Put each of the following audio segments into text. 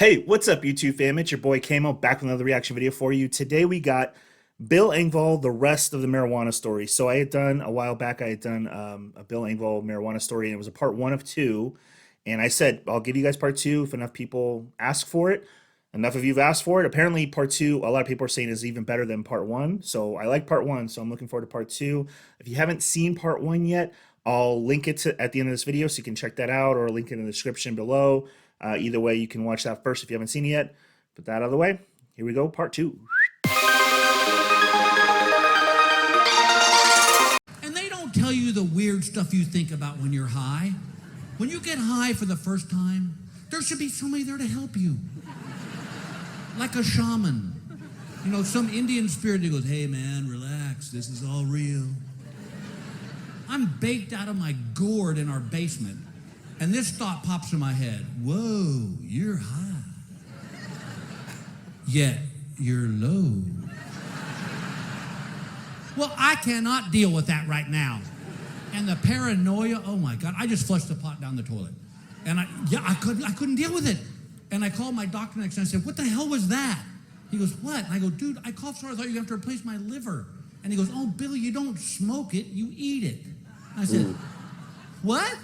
Hey, what's up, YouTube fam? It's your boy Camo back with another reaction video for you. Today we got Bill Engvall, the rest of the marijuana story. So I had done a while back, I had done a Bill Engvall marijuana story, and it was a part one of two. And I said, I'll give you guys part two if enough people ask for it. Enough of you have asked for it. Apparently, part two, a lot of people are saying is even better than part one. So I like part one, so I'm looking forward to part two. If you haven't seen part one yet, I'll link it at the end of this video so you can check that out, or link it in the description below. Either way, you can watch that first if you haven't seen it yet. Put that out of the way. Here we go, part two. And they don't tell you the weird stuff you think about when you're high. When you get high for the first time, there should be somebody there to help you. Like a shaman. You know, some Indian spirit that goes, hey man, relax, this is all real. I'm baked out of my gourd in our basement, and this thought pops in my head. Whoa, you're high. Yet you're low. Well, I cannot deal with that right now. And the paranoia, oh my God, I just flushed the pot down the toilet. And I couldn't deal with it. And I called my doctor next and I said, what the hell was that? He goes, what? And I go, dude, I coughed so hard I thought you have to replace my liver. And he goes, oh, Billy, you don't smoke it, you eat it. I said, what?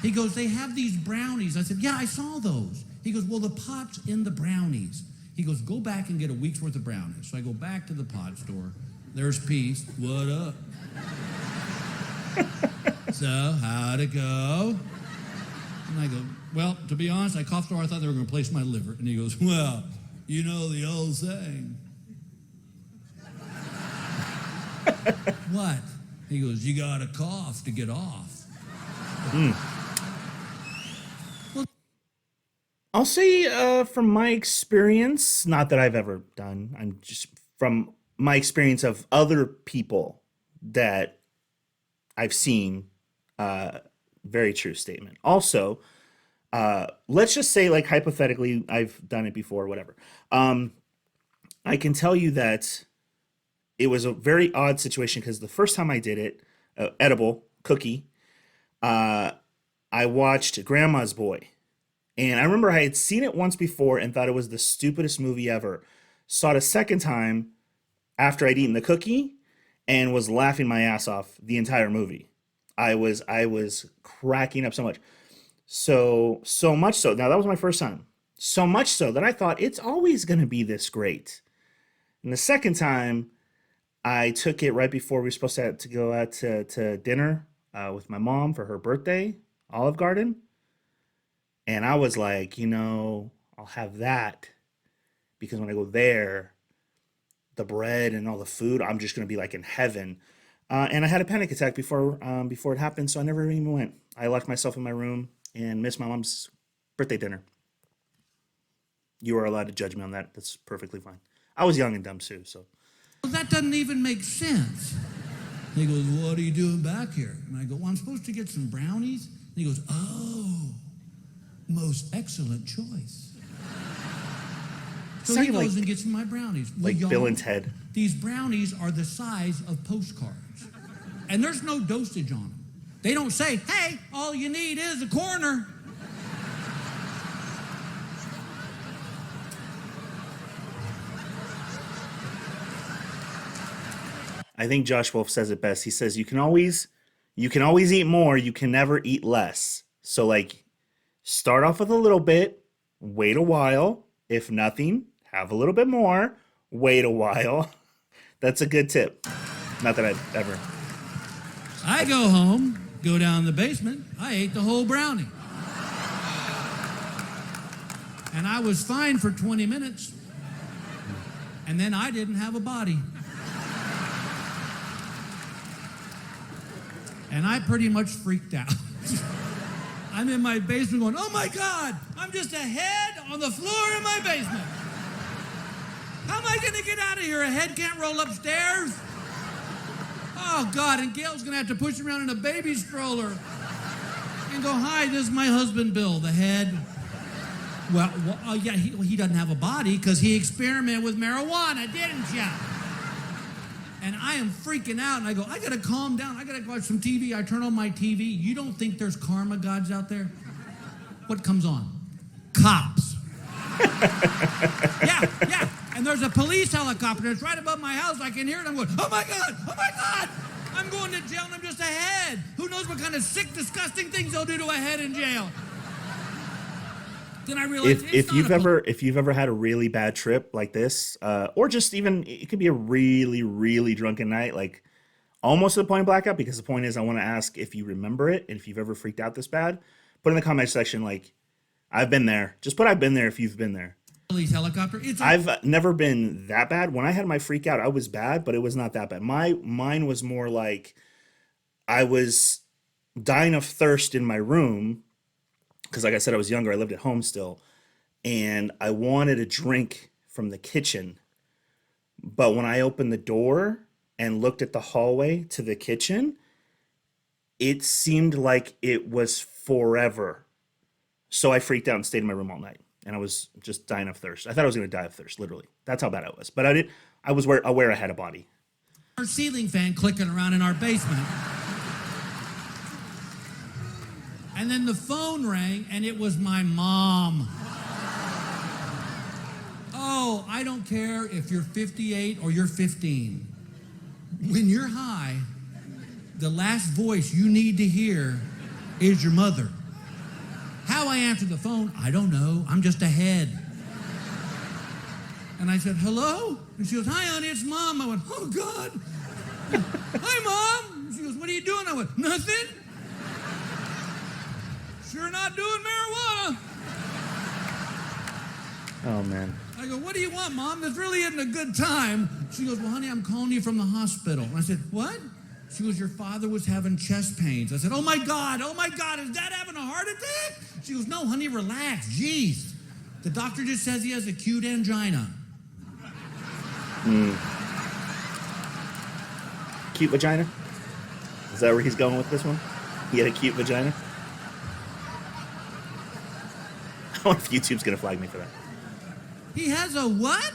He goes, they have these brownies. I said, yeah, I saw those. He goes, well, the pot's in the brownies. He goes, go back and get a week's worth of brownies. So I go back to the pot store. There's Peace. What up? So, how'd it go? And I go, well, to be honest, I coughed so hard I thought they were going to replace my liver. And he goes, well, you know the old saying. What? He goes, you got to cough to get off. Well, I'll say from my experience, not that I've ever done, I'm just from my experience of other people that I've seen, very true statement. Also, let's just say, like, hypothetically, I've done it before, whatever. I can tell you that it was a very odd situation because the first time I did it, edible cookie, I watched Grandma's Boy. And I remember I had seen it once before and thought it was the stupidest movie ever. Saw it a second time after I'd eaten the cookie and was laughing my ass off the entire movie. I was cracking up so much. So much so. Now, that was my first time. So much so that I thought it's always going to be this great. And the second time, I took it right before we were supposed to go out to dinner with my mom for her birthday, Olive Garden. And I was like, you know, I'll have that because when I go there, the bread and all the food, I'm just going to be like in heaven. And I had a panic attack before it happened, so I never even went. I locked myself in my room and missed my mom's birthday dinner. You are allowed to judge me on that. That's perfectly fine. I was young and dumb too, so. Well, that doesn't even make sense. He goes, what are you doing back here? And I go, well, I'm supposed to get some brownies. And he goes, oh, most excellent choice. So he goes and gets my brownies. Well, like Bill and Ted. These brownies are the size of postcards. And there's no dosage on them. They don't say, hey, all you need is a corner. I think Josh Wolf says it best. He says you can always eat more, you can never eat less. So, like, start off with a little bit, wait a while. If nothing, have a little bit more, wait a while. That's a good tip. Not that I've ever. I go home, go down the basement, I ate the whole brownie. And I was fine for 20 minutes. And then I didn't have a body. And I pretty much freaked out. I'm in my basement going, oh my God, I'm just a head on the floor in my basement. How am I gonna get out of here? A head can't roll upstairs. Oh God, and Gail's gonna have to push me around in a baby stroller and go, hi, this is my husband, Bill, the head. Well, yeah, he doesn't have a body because he experimented with marijuana, didn't ya? And I am freaking out, and I go, I gotta calm down. I gotta watch some TV. I turn on my TV. You don't think there's karma gods out there? What comes on? cops. Yeah. And there's a police helicopter that's right above my house. I can hear it. I'm going, oh my God. I'm going to jail and I'm just a head. Who knows what kind of sick, disgusting things they'll do to a head in jail. Then I realized if you've ever had a really bad trip like this, or just even it could be a really, really drunken night, like almost to the point of blackout, because the point is I want to ask if you remember it and if you've ever freaked out this bad. Put in the comment section like, I've been there. Just put I've been there if you've been there. Police helicopter. I've never been that bad. When I had my freak out, I was bad, but it was not that bad. Mine was more like I was dying of thirst in my room because, like I said, I was younger. I lived at home still, and I wanted a drink from the kitchen. But when I opened the door and looked at the hallway to the kitchen, it seemed like it was forever. So I freaked out and stayed in my room all night. And I was just dying of thirst. I thought I was going to die of thirst, literally. That's how bad I was. But I was aware I had a body. Our ceiling fan clicking around in our basement. And then the phone rang, and it was my mom. Oh, I don't care if you're 58 or you're 15. When you're high, the last voice you need to hear is your mother. How I answered the phone, I don't know. I'm just ahead. And I said, hello? And she goes, hi, honey, it's Mom. I went, oh, God. Hi, Mom. And she goes, what are you doing? I went, nothing. Sure not doing marijuana. Oh, man. I go, what do you want, Mom? This really isn't a good time. She goes, well, honey, I'm calling you from the hospital. And I said, what? She goes, your father was having chest pains. I said, oh my God, is Dad having a heart attack? She goes, no, honey, relax, jeez. The doctor just says he has acute angina. Cute vagina? Is that where he's going with this one? He had a cute vagina? I wonder if YouTube's going to flag me for that. He has a what?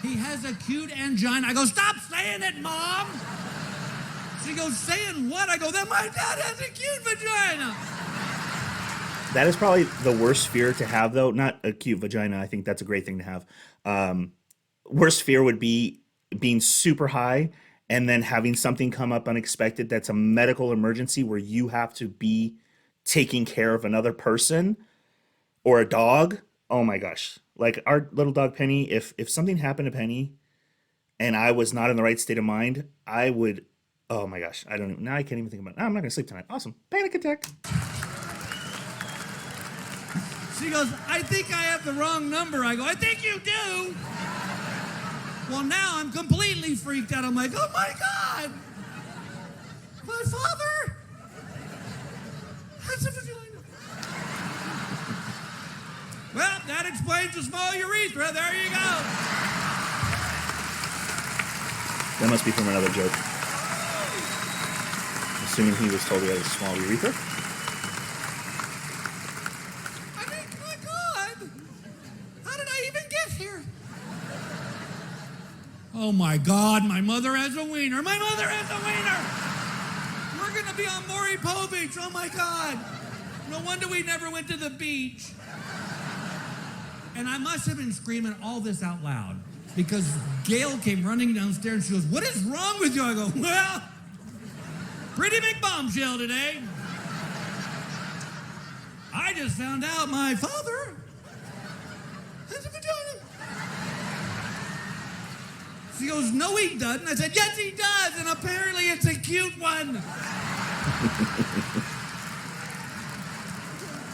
He has acute angina. I go, stop saying it, Mom. She goes, saying what? I go, then my dad has acute vagina. That is probably the worst fear to have, though. Not acute vagina. I think that's a great thing to have. Worst fear would be being super high and then having something come up unexpected that's a medical emergency where you have to be taking care of another person or a dog. Oh my gosh. Like our little dog Penny, if something happened to Penny and I was not in the right state of mind, I would, oh my gosh, I don't even, now I can't even think about it. No, I'm not going to sleep tonight. Awesome. Panic attack. She goes, I think I have the wrong number. I go, I think you do. Well, now I'm completely freaked out. I'm like, oh my God. My father has a vagina. Well, that explains the small urethra. There you go. That must be from another joke. Assuming he was told he had a small urethra. I mean, my God. How did I even get here? Oh, my God. My mother has a wiener. My mother has a wiener. We're going to be on Maury Povich. Oh, my God. No wonder we never went to the beach. And I must have been screaming all this out loud because Gail came running downstairs and she goes, what is wrong with you? I go, well, pretty big bombshell today. I just found out my father has a vagina. She goes, no, he doesn't. I said, yes, he does. And apparently it's a cute one.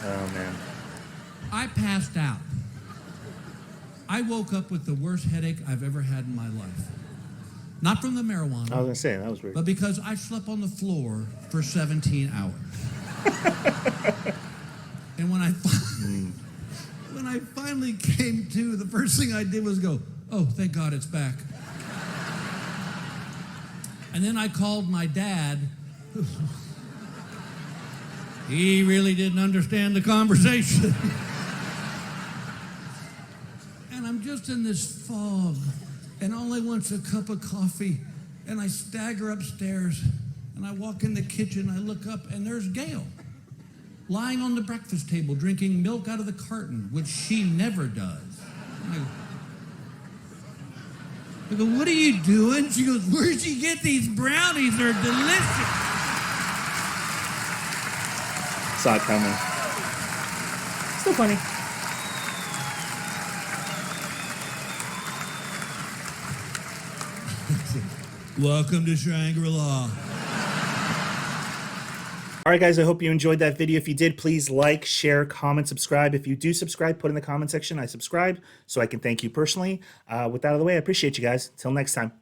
Oh, man. I passed out. I woke up with the worst headache I've ever had in my life. Not from the marijuana. I was going to say, that was weird. But because I slept on the floor for 17 hours. And when I finally came to, the first thing I did was go, oh, thank God it's back. And then I called my dad. He really didn't understand the conversation. And I'm just in this fog, and all I want's a cup of coffee, and I stagger upstairs, and I walk in the kitchen, I look up, and there's Gail lying on the breakfast table drinking milk out of the carton, which she never does. I go, what are you doing? She goes, where'd you get these brownies? They're delicious. Saw it coming. Still funny. Welcome to Shangri-La. All right, guys, I hope you enjoyed that video. If you did, please like, share, comment, subscribe. If you do subscribe, put in the comment section, I subscribe, so I can thank you personally. With that out of the way, I appreciate you guys. Till next time.